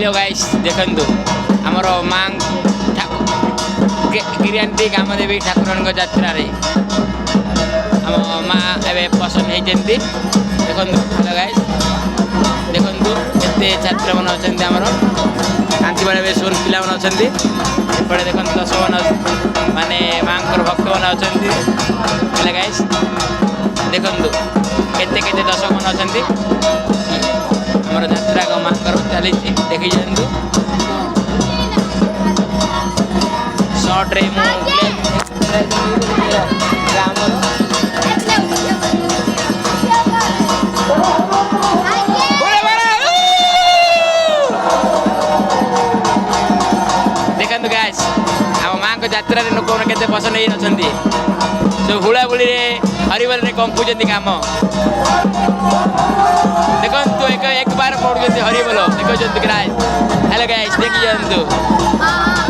hello guys देखंतु हमर मां गिरियांती कामदेवी ठाकुरन यात्रा रे हम मां एबे पसंद हेजेंती देखंतु हेलो गाइस देखंतु केते छात्र मन अछंती हमर कांति बळे बेसोन पिला मन अछंती एपडे देखंतु दशवन माने मांकर भक्त मन अछंती हेलो गाइस देखंतु केते केते दर्शक मन अछंती हमर यात्रा को मांकर चली देखि जंतु शॉर्ट रे मु देखंतु गाइस हम मां को यात्रा रे लोक केते पसंद हेइ नछंती जो हुला बुली रे हरिबल रे कंपुजंती काम देखंतु एक बार पढुजंती हरिबल देखंतु गाइस हेलो गाइस देखि जंतु